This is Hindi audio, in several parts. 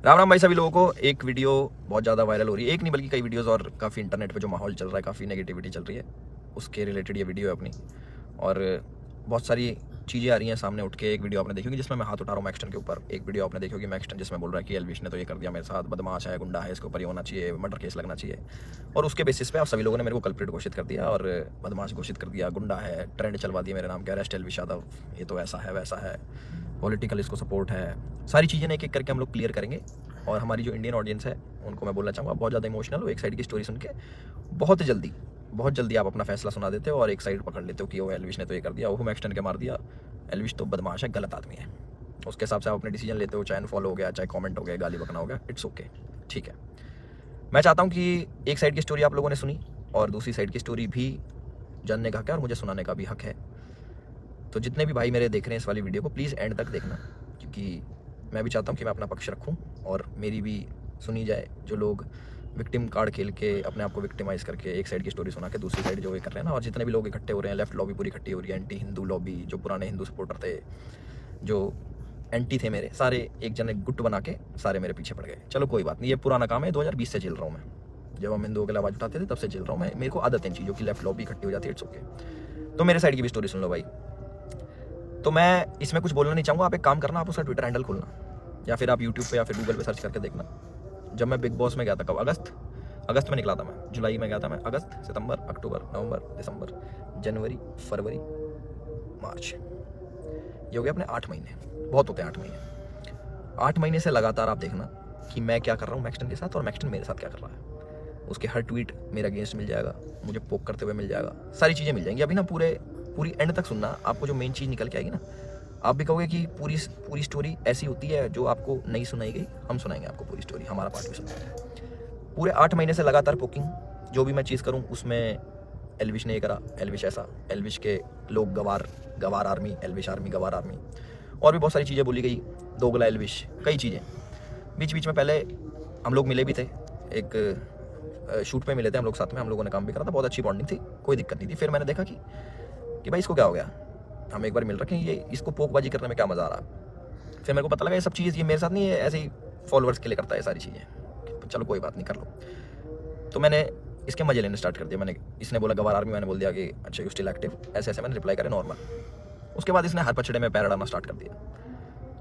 राम राम भाई सभी लोगों को। एक वीडियो बहुत ज़्यादा वायरल हो रही है, एक नहीं बल्कि कई वीडियोस, और काफ़ी इंटरनेट पे जो माहौल चल रहा है, काफ़ी नेगेटिविटी चल रही है, उसके रिलेटेड ये वीडियो है अपनी। और बहुत सारी चीज़ें आ रही हैं सामने उठ के। एक वीडियो आपने देखी होगी जिसमें मैं हाथ उठा रहा हूँ मैक्सटन के ऊपर। एक वीडियो आपने देखी होगी मैक्सटन जिसमें बोल रहा है कि एल्विश ने तो ये कर दिया मेरे साथ, बदमाश है, गुंडा है, इसके ऊपर ये होना चाहिए, मर्डर केस लगना चाहिए। और उसके बेसिस पे आप सभी लोगों ने मेरे को कल्प्रिट घोषित कर दिया और बदमाश घोषित कर दिया, गुंडा है, ट्रेंड चलवा दिया मेरे नाम के, अरेस्ट एल्विश यादव, ये तो ऐसा है वैसा है, पॉलिटिकल इसको सपोर्ट है। सारी चीज़ें एक एक करके हम लोग क्लियर करेंगे। और हमारी जो इंडियन ऑडियंस है उनको मैं बोलना चाहूँगा, बहुत ज़्यादा इमोशनल हो, एक साइड की स्टोरी सुन के बहुत जल्दी आप अपना फैसला सुना देते हो और एक साइड पकड़ लेते हो कि वो एल्विश ने तो ये कर दिया, वो मैक्सटन के मार दिया, एल्विश तो बदमाश है, गलत आदमी है। उसके हिसाब से आप अपने डिसीजन लेते हो, चाहे अनफॉलो हो गया, चाहे कमेंट हो गया, गाली बकना हो गया, इट्स ओके, ठीक है। मैं चाहता हूँ कि एक साइड की स्टोरी आप लोगों ने सुनी और दूसरी साइड की स्टोरी भी जानने का हक है और मुझे सुनाने का भी हक है। तो जितने भी भाई मेरे देख रहे हैं इस वाली वीडियो को, प्लीज़ एंड तक देखना, क्योंकि मैं भी चाहता हूँ कि मैं अपना पक्ष रखूँ और मेरी भी सुनी जाए। जो लोग विक्टिम कार्ड खेल के अपने आप को विक्टिमाइज़ करके एक साइड की स्टोरी सुना के दूसरी साइड जो ये कर रहे हैं ना, और जितने भी लोग इकट्ठे हो रहे हैं, लेफ्ट लॉबी पूरी इकट्ठी हो रही है, एंटी हिंदू लॉबी, जो पुराने हिंदू सपोर्टर थे, जो एंटी थे मेरे, सारे एक जन एक गुट बना के सारे मेरे पीछे पड़ गए। चलो कोई बात नहीं, ये पुराना काम है, 2020 से झेल रहा हूँ मैं। जब हम हिंदुओं के लिए आवाज़ उठाते थे तब से झेल रहा हूँ मैं, मेरे को आदत है इन चीज़ों की, लेफ्ट लॉबी इकट्ठी हो जाती है, इट्स ओके। तो मेरे साइड की भी स्टोरी सुन लो भाई। तो मैं इसमें कुछ बोलना नहीं चाहूँगा, आप एक काम करना, आप उसका ट्विटर हैंडल खोलना या फिर आप यूट्यूब पे या फिर गूगल पे सर्च करके देखना। जब मैं बिग बॉस में गया था, कब, अगस्त में निकला था मैं, जुलाई में गया था मैं, अगस्त, सितंबर, अक्टूबर, नवंबर, दिसंबर, जनवरी, फरवरी, मार्च, ये हो गया अपने 8 महीने। बहुत होते हैं 8 महीने। 8 महीने से लगातार आप देखना कि मैं क्या कर रहा हूँ मैक्सटन के साथ और मैक्सटन मेरे साथ क्या कर रहा है। उसके हर ट्वीट मेरे अगेंस्ट मिल जाएगा, मुझे पोक करते हुए मिल जाएगा, सारी चीज़ें मिल जाएंगी। अभी ना पूरी एंड तक सुनना, आपको जो मेन चीज़ निकल के आएगी ना, आप भी कहोगे कि पूरी स्टोरी ऐसी होती है जो आपको नहीं सुनाई गई, हम सुनाएंगे आपको पूरी स्टोरी, हमारा पार्ट भी सुनाएंगे। पूरे 8 महीने से लगातार पोकिंग, जो भी मैं चीज़ करूँ उसमें एल्विश ने ये करा, एल्विश ऐसा, एल्विश के लोग गवार आर्मी, एल्विश आर्मी, गवार आर्मी, और भी बहुत सारी चीज़ें बोली गई, दोगला एल्विश, कई चीज़ें। बीच बीच में पहले हम लोग मिले भी थे, एक शूट पे मिले थे हम लोग साथ में, हम लोगों ने काम भी करा था, बहुत अच्छी बॉन्डिंग थी, कोई दिक्कत नहीं थी। फिर मैंने देखा कि भाई इसको क्या हो गया, हम एक बार मिल रखे हैं, ये इसको पोकबाजी करने में क्या मज़ा आ रहा। फिर मेरे को पता लगा ये सब चीज़ ये मेरे साथ नहीं है, ऐसे ही फॉलोअर्स के लिए करता है सारी चीज़ें, चलो कोई बात नहीं, कर लो। तो मैंने इसके मजे लेने स्टार्ट कर दिया। मैंने, इसने बोला गवार आर्मी, मैंने बोल दिया कि अच्छा यू स्टिल एक्टिव, ऐसे ऐसे मैंने रिप्लाई करे नॉर्मल। उसके बाद इसने हर पछड़े में पैर अड़ाना स्टार्ट कर दिया,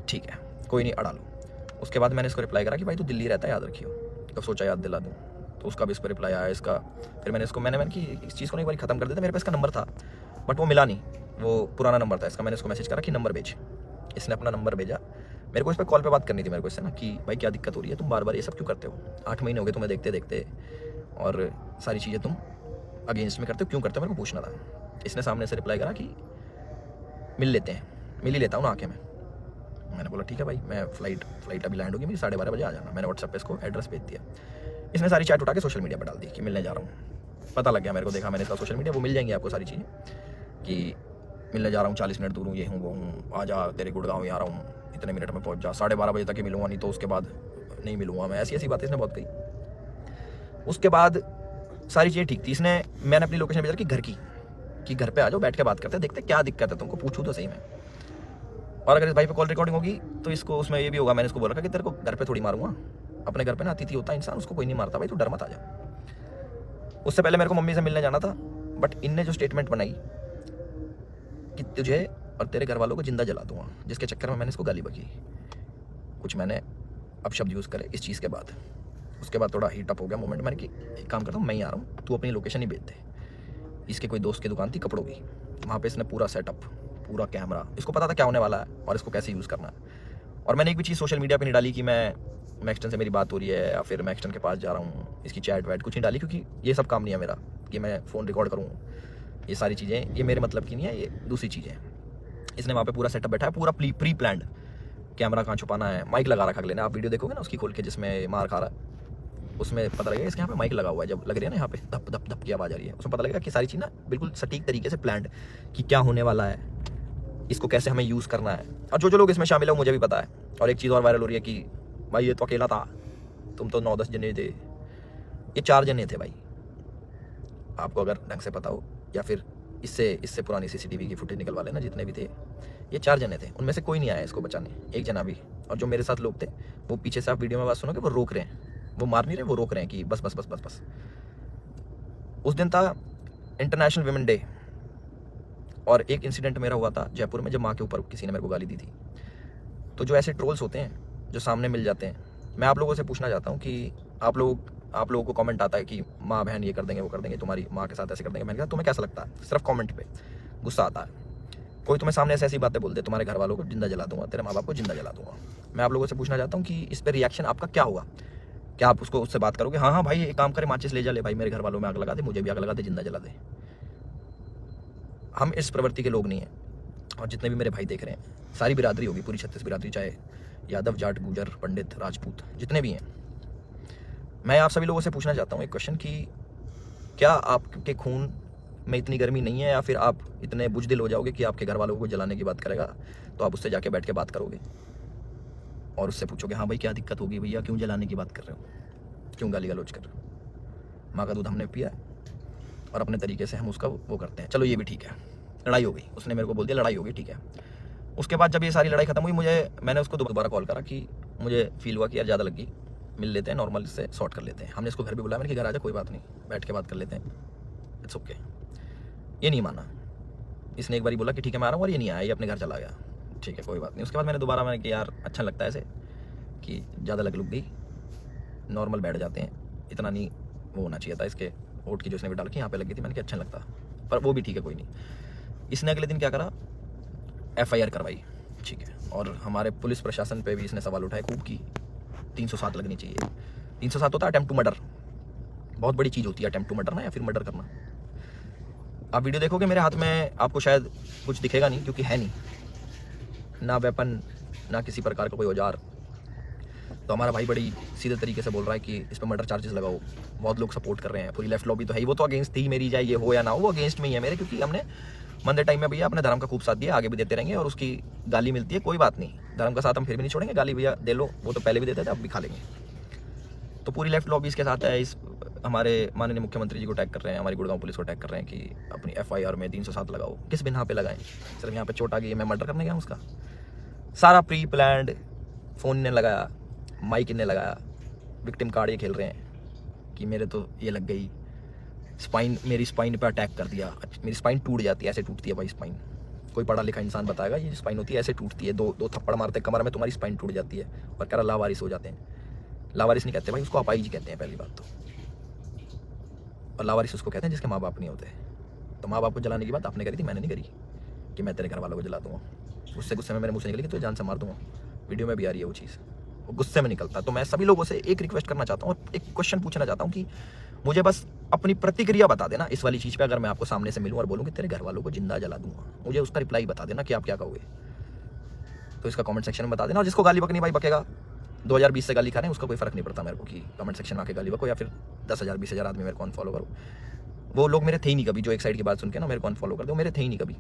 ठीक है कोई नहीं, अड़ा लो। उसके बाद मैंने इसको रिप्लाई करा कि भाई तू दिल्ली रहता है, याद रखियो, तो सोचा याद दिला दूँ। तो उसका भी इस पर रिप्लाई आया इसका। फिर मैंने इसको मैंने कि इस चीज़ को एक बार ख़त्म कर देता, मेरे पास इसका नंबर था बट वो मिला नहीं, वो पुराना नंबर था इसका। मैंने इसको मैसेज करा कि नंबर भेज, इसने अपना नंबर भेजा। मेरे को इस पर कॉल पे बात करनी थी मेरे को इससे ना, कि भाई क्या दिक्कत हो रही है, तुम बार बार ये सब क्यों करते हो, 8 महीने हो गए तुम्हें देखते देखते, और सारी चीज़ें तुम अगेंस्ट में करते हो, क्यों करते हो, मेरे को पूछना था। इसने सामने से रिप्लाई करा कि मिल लेते हैं, मिल ही लेता हूँ ना आके मैं। मैंने बोला ठीक है भाई, मैं फ्लाइट अभी लैंड होगी मेरी, 12:30 बजे आ जाना। मैंने व्हाट्सएप पे इसको एड्रेस भेज दिया। इसने सारी चैट उठा के सोशल मीडिया पर डाल दी कि मिलने जा रहा हूँ। पता लग गया मेरे को, देखा मैंने इसका सोशल मीडिया, वो मिल जाएंगी आपको सारी चीज़ें कि मिलने जा रहा हूँ, 40 मिनट दूर हूँ, ये हूँ वो हूँ, आ जा तेरे गुड़गांव ही आ रहा हूँ, इतने मिनट में पहुँच जा, 12:30 बजे तक ही मिलूंगा, नहीं तो उसके बाद नहीं मिलूंगा मैं। ऐसी ऐसी बातें इसने बहुत कही। उसके बाद सारी चीज़ें ठीक थी। इसने, मैंने अपनी लोकेशन भेजा कि घर की, कि घर पे आ जाओ, बैठ के बात करते हैं, देखते क्या दिक्कत है तुमको, पूछूँ तो सही मैं। और अगर इस भाई पे कॉल रिकॉर्डिंग होगी तो इसको उसमें ये भी होगा, मैंने इसको बोला कि तेरे को घर पे थोड़ी मारूंगा, अपने घर पे ना अतिथि होता है इंसान, उसको कोई नहीं मारता भाई, तू डर मत आ जा। उससे पहले मेरे को मम्मी से मिलने जाना था, बट इनने जो स्टेटमेंट बनाई कि तुझे और तेरे घर वालों को जिंदा जला दूंगा, जिसके चक्कर में मैंने इसको गाली बकी, कुछ मैंने अपशब्द यूज़ करे इस चीज़ के बाद। उसके बाद थोड़ा हीट अप हो गया मोमेंट। मैंने कि एक काम करता हूँ, मैं ही आ रहा हूँ, तू अपनी लोकेशन ही भेज दे। इसके कोई दोस्त की दुकान थी कपड़ों की, वहाँ पे इसने पूरा सेटअप, पूरा कैमरा, इसको पता था क्या होने वाला है और इसको कैसे यूज़ करना है। और मैंने एक भी चीज़ सोशल मीडिया पे नहीं डाली कि मैं मैक्सटन से मेरी बात हो रही है या फिर मैक्सटन के पास जा रहा हूँ, इसकी चैट वैट कुछ नहीं डाली, क्योंकि ये सब काम नहीं है मेरा कि मैं फ़ोन रिकॉर्ड करूँ, ये सारी चीज़ें ये मेरे मतलब की नहीं है, ये दूसरी चीज़ें हैं। इसने वहाँ पे पूरा सेटअप बैठा है, पूरा प्री प्लान्ड, कैमरा कहाँ छुपाना है, माइक लगा रखा अगले ने, आप वीडियो देखोगे ना उसकी खोल के जिसमें मार खा रहा है, उसमें पता लगेगा इसके यहाँ पे माइक लगा हुआ है, जब लग रही है ना यहाँ पे धप धप धप की आवाज़ आ रही है, उसमें पता लगेगा कि सारी चीज़ ना बिल्कुल सटीक तरीके से प्लान्ड, कि क्या होने वाला है, इसको कैसे हमें यूज़ करना है। और जो लोग इसमें शामिल है मुझे भी पता है। और एक चीज़ और वायरल हो रही है कि भाई ये तो अकेला था, तुम तो 9-10 जने थे, ये 4 जने थे भाई। आपको अगर ढंग से पता हो, या फिर इससे पुरानी CCTV की फुटेज निकलवा लेना, जितने भी थे, ये 4 जने थे, उनमें से कोई नहीं आया इसको बचाने, एक जना भी। और जो मेरे साथ लोग थे वो पीछे से, आप वीडियो में बात सुनोगे, वो रोक रहे हैं, वो मार नहीं रहे, वो रोक रहे हैं कि बस बस बस बस बस। उस दिन था इंटरनेशनल विमेन डे, और एक इंसिडेंट मेरा हुआ था जयपुर में, जब माँ के ऊपर किसी ने मेरे को गाली दी थी। तो जो ऐसे ट्रोल्स होते हैं जो सामने मिल जाते हैं, मैं आप लोगों से पूछना चाहता हूँ कि आप लोगों को कमेंट आता है कि माँ बहन ये कर देंगे, वो कर देंगे, तुम्हारी माँ के साथ ऐसे कर देंगे। मैंने कहा तुम्हें कैसा लगता है? सिर्फ कमेंट पे गुस्सा आता है। कोई तुम्हें सामने ऐसी बातें बोल दे, तुम्हारे घर वालों को जिंदा जला दूंगा, तेरे माँ बाप को जिंदा जला दूंगा। मैं आप लोगों से पूछना चाहता हूँ कि इस पर रिएक्शन आपका क्या होगा? क्या आप उससे बात करोगे, हाँ हाँ भाई एक काम करे, माचिस ले जा, ले भाई मेरे घर वालों में आग लगा दे, मुझे भी आग लगा दे, जिंदा जला दे? हम इस प्रवृत्ति के लोग नहीं हैं। और जितने भी मेरे भाई देख रहे हैं, सारी बिरादरी होगी, पूरी 36 बिरादरी, चाहे यादव, जाट, गुजर, पंडित, राजपूत, जितने भी हैं, मैं आप सभी लोगों से पूछना चाहता हूँ एक क्वेश्चन कि क्या आपके खून में इतनी गर्मी नहीं है, या फिर आप इतने बुजदिल हो जाओगे कि आपके घर वालों को जलाने की बात करेगा तो आप उससे जाके बैठ के बात करोगे और उससे पूछोगे, हाँ भाई क्या दिक्कत होगी भैया, क्यों जलाने की बात कर रहे हो, क्यों गाली गलौज कर रहे हो? माँ का दूध हमने पिया है और अपने तरीके से हम उसका वो करते हैं। चलो ये भी ठीक है, लड़ाई हो गई, उसने मेरे को बोल दिया लड़ाई हो गई, ठीक है। उसके बाद जब ये सारी लड़ाई खत्म हुई, मैंने उसको दोबारा कॉल करा कि मुझे फील हुआ कि यार ज़्यादा लगी, मिल लेते हैं, नॉर्मल से सॉर्ट कर लेते हैं। हमने इसको घर भी बुलाया, मैंने कि घर आ जा, कोई बात नहीं, बैठ के बात कर लेते हैं, इट्स ओके। ये नहीं माना, इसने एक बार बोला कि ठीक है मैं आ रहा हूँ, और ये नहीं आया, ये अपने घर चला गया, ठीक है कोई बात नहीं। उसके बाद मैंने कि यार अच्छा लगता है ऐसे कि ज़्यादा लग गई, नॉर्मल बैठ जाते हैं, इतना नहीं वो होना चाहिए था। इसके वोट की जो इसने भी डाल के यहाँ पे लगी थी, मैंने कि अच्छा लगता, पर वो भी ठीक है कोई नहीं। इसने अगले दिन क्या करा, FIR करवाई, ठीक है। और हमारे पुलिस प्रशासन पे भी इसने सवाल उठाए खूब की 307 लगनी चाहिए। 307 होता है अटेम्प्ट टू मर्डर, बहुत बड़ी चीज़ होती है अटेम्प्ट टू मर्डर ना, या फिर मर्डर करना। आप वीडियो देखोगे मेरे हाथ में, आपको शायद कुछ दिखेगा नहीं क्योंकि है नहीं ना वेपन, ना किसी प्रकार का कोई औजार। तो हमारा भाई बड़ी सीधे तरीके से बोल रहा है कि इस पर मर्डर चार्जेस लगाओ। बहुत लोग सपोर्ट कर रहे हैं, पूरी लेफ्ट लॉबी तो है ही, वो तो अगेंस्ट थी मेरी, चाहे ये हो या ना हो, वो अगेंस्ट में ही है मेरे, क्योंकि हमने मंदे टाइम में भैया अपने धर्म का खूब साथ दिया, आगे भी देते रहेंगे। और उसकी गाली मिलती है, कोई बात नहीं, धर्म का साथ हम फिर भी नहीं छोड़ेंगे, गाली भैया दे लो, वो तो पहले भी देते थे, अब भी खा लेंगे। तो पूरी लेफ्ट लॉबी इसके साथ है। इस हमारे माननीय मुख्यमंत्री जी को टैग कर रहे हैं, हमारी गुड़गांव पुलिस को टैग कर रहे हैं कि अपनी FIR में 307 लगाओ। किस बिना पे लगाएं? सिर्फ यहाँ पे चोट आ गई, मैं मर्डर करने गया उसका? सारा प्री प्लान्ड, फ़ोन ने लगाया, माइक इनने लगाया, विक्टिम कार्ड ये खेल रहे हैं कि मेरे तो ये लग गई स्पाइन, मेरी स्पाइन पे अटैक कर दिया, मेरी स्पाइन टूट जाती है, ऐसे टूटती है भाई स्पाइन। कोई पढ़ा लिखा इंसान बताएगा ये स्पाइन होती है, ऐसे टूटती है, दो थप्पड़ मारते कमर में, तुम्हारी स्पाइन टूट जाती है। और कह रहा लावारिस हो जाते हैं। लावारिस नहीं कहते भाई, उसको अपाहिज कहते हैं पहली बात तो। और लावारिस उसको कहते हैं जिसके माँ बाप नहीं होते। तो माँ बाप को जलाने की बात आपने करी थी, मैंने नहीं करी कि मैं तेरे घर वालों को जला दूँगा। उससे गुस्से में मेरे मुँह से निकली कि तुझे जान से मार दूँगा। वीडियो में भी आ रही है वो चीज़, वो गुस्से में निकलता। तो मैं सभी लोगों से एक रिक्वेस्ट करना चाहता हूँ और एक क्वेश्चन पूछना चाहता हूँ कि मुझे बस अपनी प्रतिक्रिया बता देना इस वाली चीज़ पे। अगर मैं आपको सामने से मिलूँ और बोलूँ कि तेरे घर वालों को जिंदा जला दूंगा, मुझे उसका रिप्लाई बता देना कि आप क्या कहोगे। तो इसका कमेंट सेक्शन में बता देना। और जिसको गाली बकनी भाई बकेगा, 2020 से गाली खा रहे हैं, उसका कोई फर्क नहीं पड़ता मेरे को कि कमेंट सेक्शन में आके गाली बको, या फिर 10,000 20,000 आदमी मेरे को अनफॉलो करो। वो लोग मेरे थे ही नहीं कभी, जो एक साइड की बात सुन के ना मेरे को अनफॉलो कर दो, मेरे थे ही नहीं कभी।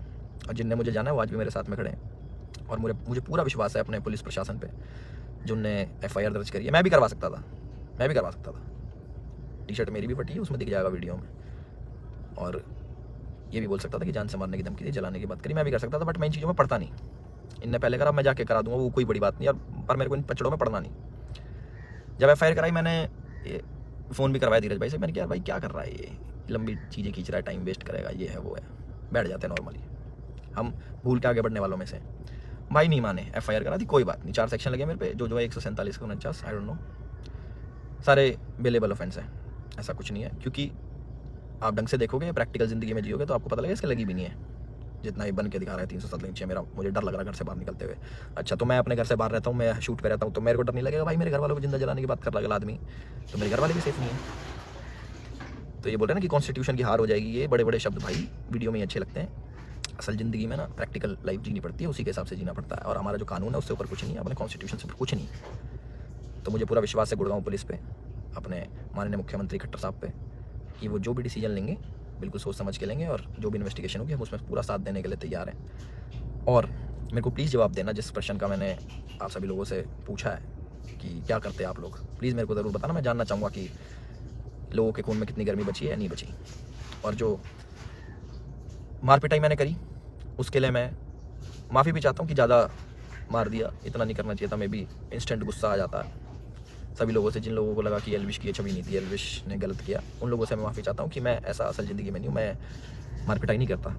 और जिनने मुझे जाना है वो आज भी मेरे साथ में खड़े हैं। और मुझे पूरा विश्वास है अपने पुलिस प्रशासन पे, जिनने FIR दर्ज करी है। मैं भी करवा सकता था, टी-शर्ट मेरी भी फटी है, उसमें दिख जाएगा वीडियो में। और ये भी बोल सकता था कि जान से मारने की धमकी दी, जलाने की बात करी, मैं भी कर सकता था। बट मैं इन चीज़ों में पढ़ता नहीं। इनने पहले करा, मैं जाके करा दूंगा, वो कोई बड़ी बात नहीं। और पर मेरे को इन पचड़ों में पढ़ना नहीं। जब FIR कराई, मैंने फ़ोन भी करवाया धीरज भाई से। मैंने कहा भाई क्या कर रहा है ये, लंबी चीज़ें खींच रहा है, टाइम वेस्ट करेगा, ये है वो है। बैठ जाते हैं नॉर्मली, हम भूल के आगे बढ़ने वालों में से। भाई नहीं माने, FIR करा दी, कोई बात नहीं। 4 सेक्शन लगे मेरे पे, जो है 147 49, आई डोंट नो, सारे बेलेबल ऑफेंस हैं। ऐसा कुछ नहीं है, क्योंकि आप ढंग से देखोगे, प्रैक्टिकल ज़िंदगी में जियोगे तो आपको पता लगेगा इसके लगी भी नहीं है। जितना ही बन के दिखा रहा है 307 लगनी चाहिए, मुझे डर लग रहा है घर से बाहर निकलते हुए। अच्छा, तो मैं अपने घर से बाहर रहता हूँ, मैं शूट पे रहता हूँ, तो मेरे को डर नहीं लगेगा भाई मेरे घर वालों को जिंदा जलाने की बात कर रहा है अगला आदमी, तो मेरे घर वाले भी सेफ नहीं है। तो ये बोल रहे हैं ना कि कॉन्स्टिट्यूशन की हार हो जाएगी, ये बड़े बड़े शब्द भाई वीडियो में ही अच्छे लगते हैं। असल ज़िंदगी में ना प्रैक्टिकल लाइफ जीनी पड़ती है, उसी के हिसाब से जीना पड़ता है। और हमारा जो कानून है उससे ऊपर कुछ नहीं है, अपने कॉन्स्टिट्यूशन से ऊपर कुछ नहीं। तो मुझे पूरा विश्वास है गुड़गांव पुलिस पे, अपने माननीय मुख्यमंत्री खट्टर साहब पे, कि वो जो भी डिसीजन लेंगे बिल्कुल सोच समझ के लेंगे, और जो भी इन्वेस्टिगेशन होगी हम उसमें पूरा साथ देने के लिए तैयार हैं। और मेरे को प्लीज़ जवाब देना जिस प्रश्न का मैंने आप सभी लोगों से पूछा है कि क्या करते हैं आप लोग, प्लीज़ मेरे को ज़रूर बताना। मैं जानना चाहूँगा कि लोगों के खून में कितनी गर्मी बची है या नहीं बची। और जो मार पिटाई मैंने करी उसके लिए मैं माफ़ी भी चाहता हूँ कि ज़्यादा मार दिया, इतना नहीं करना चाहिए था। मैं भी इंस्टेंट गुस्सा आ जाता है सभी लोगों से। जिन लोगों को लगा कि एल्विश की ये छवि नहीं थी, एल्विश ने गलत किया, उन लोगों से मैं माफ़ी चाहता हूँ कि मैं ऐसा असल ज़िंदगी में नहीं हूँ। मैं मार पिटाई नहीं करता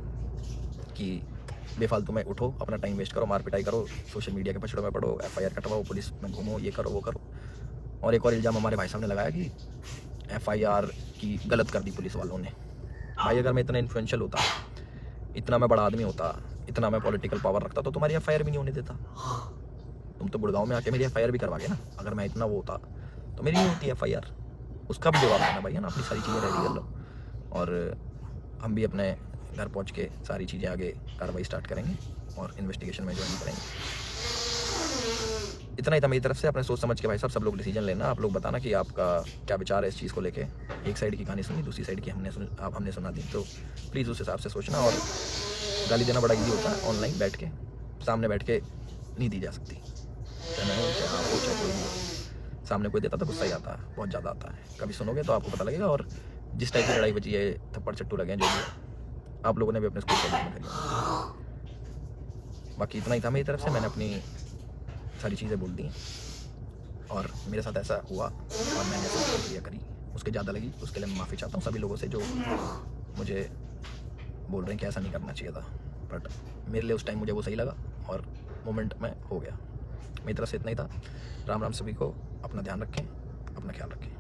कि बेफालतू में उठो, अपना टाइम वेस्ट करो, मार पिटाई करो, सोशल मीडिया के पछड़ों में पड़ो, FIR कटवाओ, पुलिस में घूमो, ये करो वो करो। और एक और इल्ज़ाम हमारे भाई साहब ने लगाया कि FIR की गलत कर दी पुलिस वालों ने। भाई अगर मैं इतना इन्फ्लुएंशियल होता, इतना मैं बड़ा आदमी होता, इतना मैं पॉलिटिकल पावर रखता, तो तुम्हारी FIR भी नहीं होने देता। तुम तो गुड़गांव में आके मेरी FIR भी करवा गए ना। अगर मैं इतना वो होता तो मेरी नहीं होती FIR। उसका भी जवाब देना भैया ना, अपनी सारी चीज़ें रेडी कर लो। और हम भी अपने घर पहुंच के सारी चीज़ें आगे कार्रवाई स्टार्ट करेंगे और इन्वेस्टिगेशन में ज्वाइन करेंगे। इतना ही था मेरी तरफ से। अपने सोच समझ के भाई साहब सब लोग डिसीजन लेना। आप लोग बताना कि आपका क्या विचार है इस चीज़ को लेके। एक साइड की कहानी सुनी, दूसरी साइड की हमने सुना दी, तो प्लीज़ उस हिसाब से सोचना। और गाली देना बड़ा ईजी होता है, ऑनलाइन बैठ के, सामने बैठ के नहीं दी जा सकती। चाहे मैं हो, चाहे आप हो, चाहे कोई भी हो। सामने कोई देता तो गुस्सा ही आता है, बहुत ज़्यादा आता है। कभी सुनोगे तो आपको पता लगेगा। और जिस टाइप की लड़ाई बची है, थप्पड़ चट्टू लगे हैं, जो भी आप लोगों ने भी अपने स्कूल कॉलेज में करी। बाकी इतना ही था मेरी तरफ से। मैंने अपनी सारी चीज़ें बोल दी और मेरे साथ ऐसा हुआ और मैंने ऐसा प्रक्रिया करी, उसके ज़्यादा लगी, उसके लिए मैं माफ़ी चाहता हूँ सभी लोगों से जो मुझे बोल रहे हैं कि ऐसा नहीं करना चाहिए था। बट मेरे लिए उस टाइम मुझे वो सही लगा और मोमेंट में हो गया। मेरी तरफ से इतना ही था। राम राम सभी को। अपना ध्यान रखें, अपना ख्याल रखें।